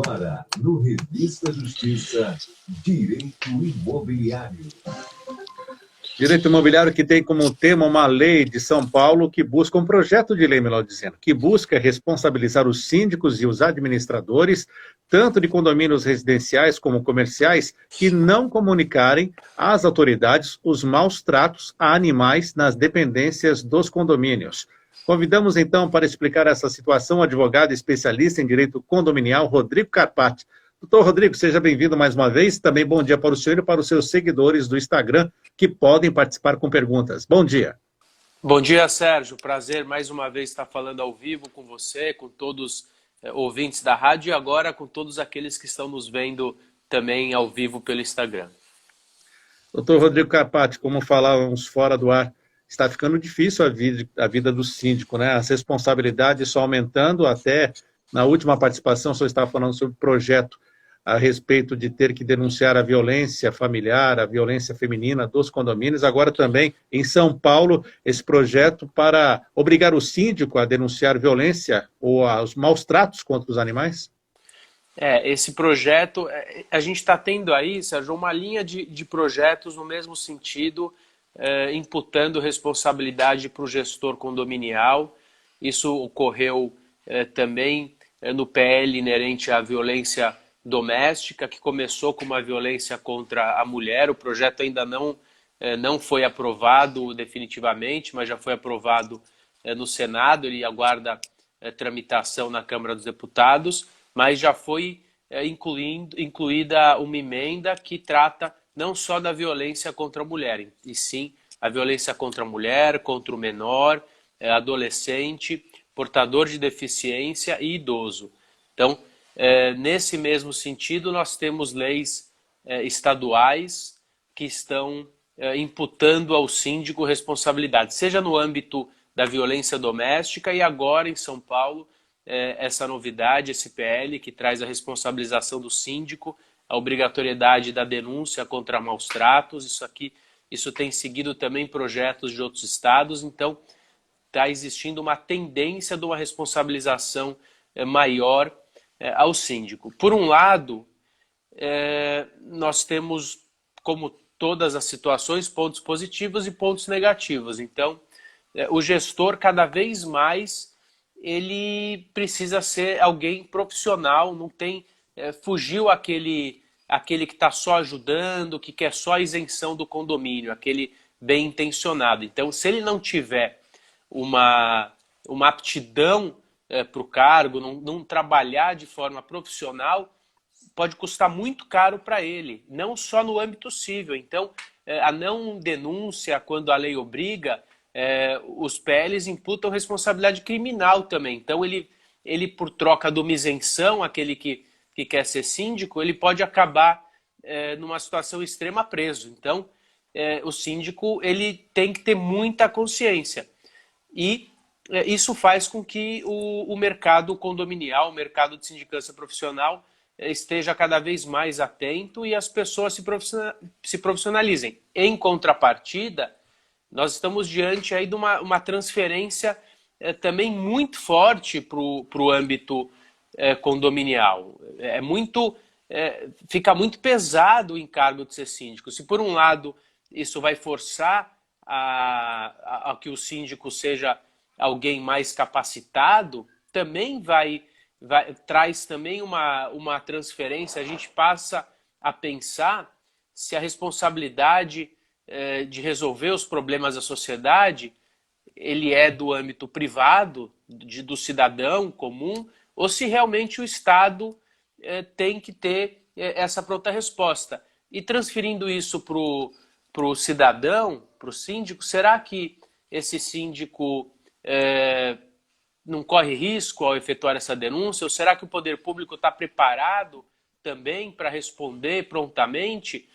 Agora, no Revista Justiça, Direito Imobiliário. Direito imobiliário que tem como tema uma lei de São Paulo que busca um projeto de lei, melhor dizendo, que busca responsabilizar os síndicos e os administradores, tanto de condomínios residenciais como comerciais, que não comunicarem às autoridades os maus tratos a animais nas dependências dos condomínios. Convidamos então para explicar essa situação o advogado especialista em direito condominial, Rodrigo Carpati. Doutor Rodrigo, seja bem-vindo mais uma vez. Também bom dia para o senhor e para os seus seguidores do Instagram, que podem participar com perguntas. Bom dia. Bom dia, Sérgio. Prazer mais uma vez estar falando ao vivo com você, com todos os ouvintes da rádio e agora com todos aqueles que estão nos vendo também ao vivo pelo Instagram. Doutor Rodrigo Carpati, como falávamos fora do ar, está ficando difícil a vida do síndico, né? As responsabilidades só aumentando, até na última participação o senhor estava falando sobre o projeto a respeito de ter que denunciar a violência familiar, a violência feminina dos condomínios. Agora também, em São Paulo, esse projeto para obrigar o síndico a denunciar violência ou os maus tratos contra os animais? Esse projeto, a gente está tendo aí, Sérgio, uma linha de projetos no mesmo sentido, imputando responsabilidade para o gestor condominial. Isso ocorreu também no PL inerente à violência doméstica, que começou com uma violência contra a mulher. O projeto ainda não foi aprovado definitivamente, mas já foi aprovado no Senado. Ele aguarda tramitação na Câmara dos Deputados, mas já foi incluída uma emenda que trata não só da violência contra a mulher, e sim a violência contra a mulher, contra o menor, adolescente, portador de deficiência e idoso. Então, nesse mesmo sentido, nós temos leis estaduais que estão imputando ao síndico responsabilidade, seja no âmbito da violência doméstica e agora em São Paulo, essa novidade, esse PL, que traz a responsabilização do síndico, a obrigatoriedade da denúncia contra maus tratos. Isso tem seguido também projetos de outros estados, então está existindo uma tendência de uma responsabilização maior ao síndico. Por um lado, nós temos, como todas as situações, pontos positivos e pontos negativos. Então, o gestor, cada vez mais, ele precisa ser alguém profissional, não tem... fugiu aquele que está só ajudando, que quer só a isenção do condomínio, aquele bem intencionado. Então, se ele não tiver uma aptidão para o cargo, não trabalhar de forma profissional, pode custar muito caro para ele, não só no âmbito civil. Então, a não denúncia, quando a lei obriga, os PLs imputam responsabilidade criminal também. Então, ele por troca de uma isenção, aquele que quer ser síndico, ele pode acabar numa situação extrema preso. Então, o síndico ele tem que ter muita consciência. E isso faz com que o mercado condominial, o mercado de sindicância profissional esteja cada vez mais atento e as pessoas se profissionalizem. Em contrapartida, nós estamos diante aí de uma transferência também muito forte para o âmbito condominial. Fica muito pesado o encargo de ser síndico. Se por um lado isso vai forçar a que o síndico seja alguém mais capacitado, também traz também uma transferência. A gente passa a pensar se a responsabilidade de resolver os problemas da sociedade ele é do âmbito privado, do cidadão comum, ou se realmente o Estado tem que ter essa pronta resposta. E transferindo isso para o cidadão, para o síndico, será que esse síndico não corre risco ao efetuar essa denúncia? Ou será que o poder público está preparado também para responder prontamente?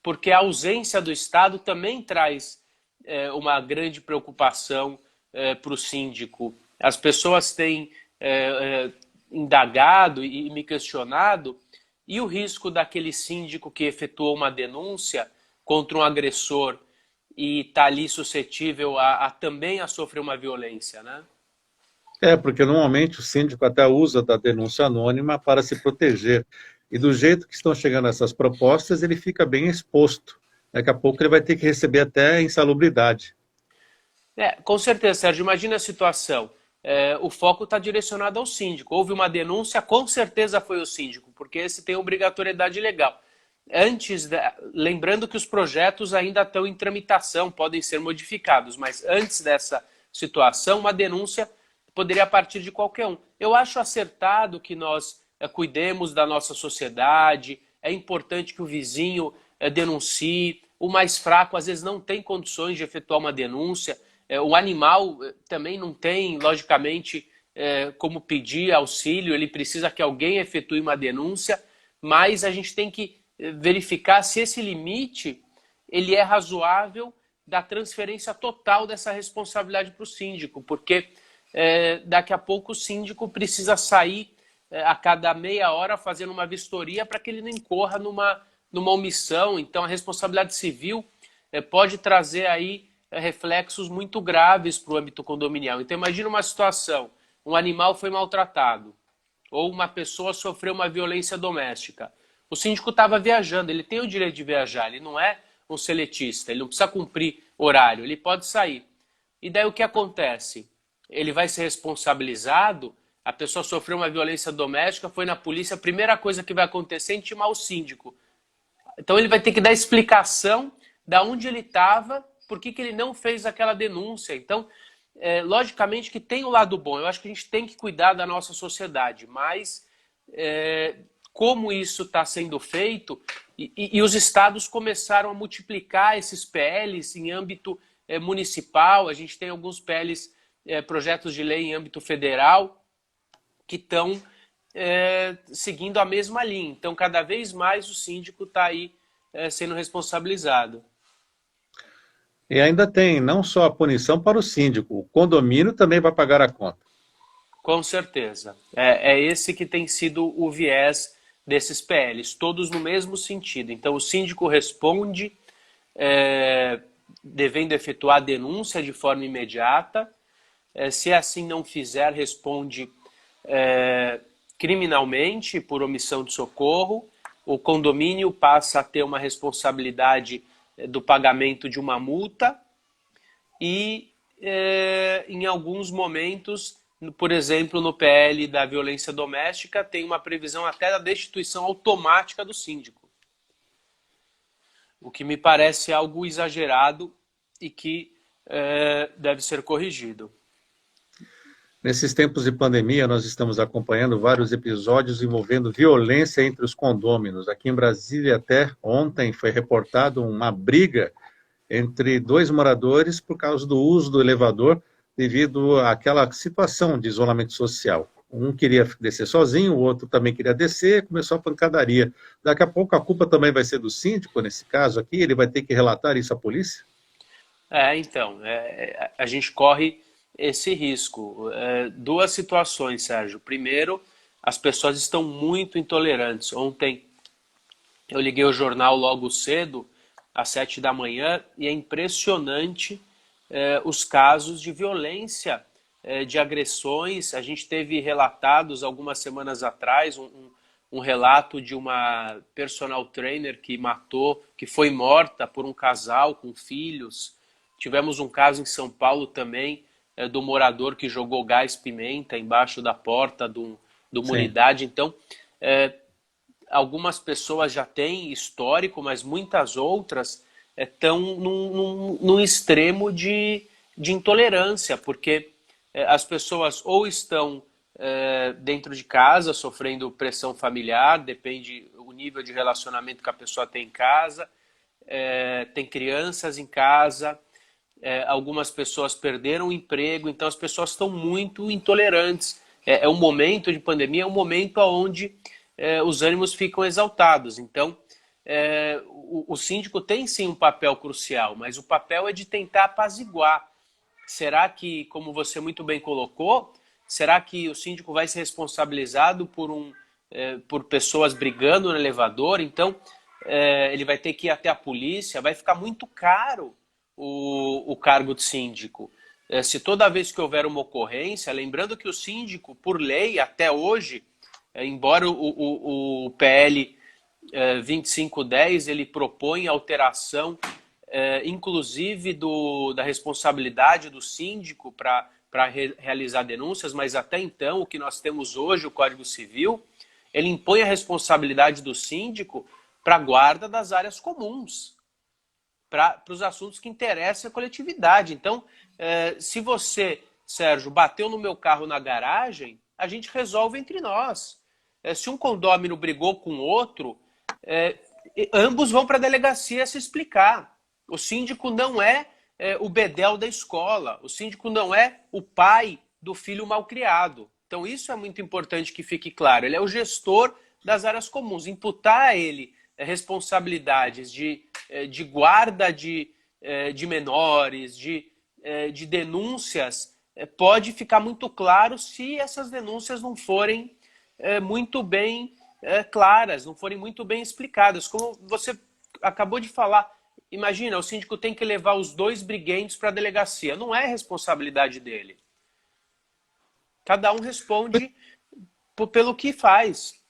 Porque a ausência do Estado também traz uma grande preocupação para o síndico. As pessoas têm indagado e me questionado, e o risco daquele síndico que efetuou uma denúncia contra um agressor e está ali suscetível também a sofrer uma violência, né? Porque normalmente o síndico até usa da denúncia anônima para se proteger. E do jeito que estão chegando essas propostas, ele fica bem exposto. Daqui a pouco ele vai ter que receber até insalubridade. Com certeza, Sérgio. Imagina a situação. O foco está direcionado ao síndico. Houve uma denúncia, com certeza foi o síndico, porque esse tem obrigatoriedade legal. Lembrando que os projetos ainda estão em tramitação, podem ser modificados, mas antes dessa situação, uma denúncia poderia partir de qualquer um. Eu acho acertado que nós cuidemos da nossa sociedade, é importante que o vizinho denuncie, o mais fraco às vezes não tem condições de efetuar uma denúncia, o animal também não tem, logicamente, como pedir auxílio, ele precisa que alguém efetue uma denúncia, mas a gente tem que verificar se esse limite ele é razoável da transferência total dessa responsabilidade para o síndico, porque daqui a pouco o síndico precisa sair a cada meia hora fazendo uma vistoria para que ele não incorra numa omissão. Então a responsabilidade civil pode trazer aí reflexos muito graves para o âmbito condominial. Então imagina uma situação, um animal foi maltratado ou uma pessoa sofreu uma violência doméstica. O síndico estava viajando, ele tem o direito de viajar, ele não é um seletista, ele não precisa cumprir horário, ele pode sair. E daí o que acontece? Ele vai ser responsabilizado, a pessoa sofreu uma violência doméstica, foi na polícia, a primeira coisa que vai acontecer é intimar o síndico. Então ele vai ter que dar explicação de onde ele estava, por que ele não fez aquela denúncia. Então, logicamente que tem o lado bom, eu acho que a gente tem que cuidar da nossa sociedade, mas como isso está sendo feito, e os estados começaram a multiplicar esses PLs em âmbito municipal, a gente tem alguns PLs, projetos de lei em âmbito federal, que estão seguindo a mesma linha. Então, cada vez mais o síndico está aí sendo responsabilizado. E ainda tem não só a punição para o síndico, o condomínio também vai pagar a conta. Com certeza. É esse que tem sido o viés desses PLs, todos no mesmo sentido. Então, o síndico responde devendo efetuar a denúncia de forma imediata. Se assim não fizer, responde criminalmente por omissão de socorro. O condomínio passa a ter uma responsabilidade do pagamento de uma multa e, em alguns momentos, por exemplo, no PL da violência doméstica, tem uma previsão até da destituição automática do síndico. O que me parece algo exagerado e que deve ser corrigido. Nesses tempos de pandemia, nós estamos acompanhando vários episódios envolvendo violência entre os condôminos. Aqui em Brasília, até ontem, foi reportado uma briga entre dois moradores por causa do uso do elevador devido àquela situação de isolamento social. Um queria descer sozinho, o outro também queria descer, começou a pancadaria. Daqui a pouco a culpa também vai ser do síndico, nesse caso aqui, ele vai ter que relatar isso à polícia? Então, a gente corre esse risco. Duas situações, Sérgio. Primeiro, as pessoas estão muito intolerantes. Ontem eu liguei o jornal logo cedo, às 7 da manhã, e é impressionante os casos de violência, de agressões. A gente teve relatados algumas semanas atrás um relato de uma personal trainer que foi morta por um casal com filhos. Tivemos um caso em São Paulo também, do morador que jogou gás pimenta embaixo da porta de uma unidade. Então, algumas pessoas já têm histórico, mas muitas outras estão num extremo de intolerância, porque as pessoas ou estão dentro de casa sofrendo pressão familiar, depende do nível de relacionamento que a pessoa tem em casa, tem crianças em casa, algumas pessoas perderam o emprego, então as pessoas estão muito intolerantes. Um momento de pandemia, é um momento onde os ânimos ficam exaltados. Então, o síndico tem sim um papel crucial, mas o papel é de tentar apaziguar. Será que, como você muito bem colocou, será que o síndico vai ser responsabilizado por pessoas brigando no elevador? Então, ele vai ter que ir até a polícia, vai ficar muito caro o cargo de síndico. Se toda vez que houver uma ocorrência, lembrando que o síndico, por lei, até hoje, embora o PL 2510 ele propõe alteração, inclusive da responsabilidade do síndico para realizar denúncias, mas até então o que nós temos hoje, o Código Civil, ele impõe a responsabilidade do síndico para a guarda das áreas comuns, para os assuntos que interessam a coletividade. Então, se você, Sérgio, bateu no meu carro na garagem, a gente resolve entre nós. Se um condômino brigou com outro, ambos vão para a delegacia se explicar. O síndico não é o bedel da escola, o síndico não é o pai do filho malcriado. Então isso é muito importante que fique claro. Ele é o gestor das áreas comuns. Imputar a ele responsabilidades de guarda de menores, de denúncias, pode ficar muito claro se essas denúncias não forem muito bem claras, não forem muito bem explicadas. Como você acabou de falar, imagina, o síndico tem que levar os 2 briguentes para a delegacia. Não é responsabilidade dele. Cada um responde pelo que faz.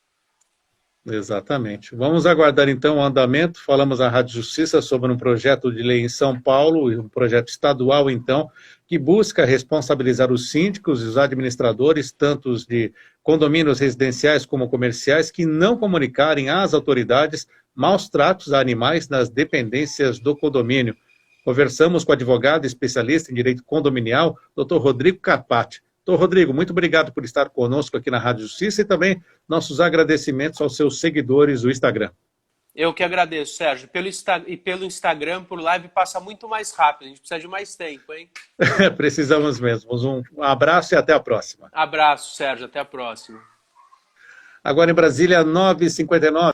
Exatamente. Vamos aguardar então o andamento. Falamos à Rádio Justiça sobre um projeto de lei em São Paulo, um projeto estadual então, que busca responsabilizar os síndicos e os administradores, tanto os de condomínios residenciais como comerciais, que não comunicarem às autoridades maus tratos a animais nas dependências do condomínio. Conversamos com o advogado especialista em direito condominial, Dr. Rodrigo Carpati. Doutor Rodrigo, muito obrigado por estar conosco aqui na Rádio Justiça e também nossos agradecimentos aos seus seguidores do Instagram. Eu que agradeço, Sérgio. Pelo Instagram, por live, passa muito mais rápido. A gente precisa de mais tempo, hein? Precisamos mesmo. Um abraço e até a próxima. Abraço, Sérgio. Até a próxima. Agora em Brasília, 9h59.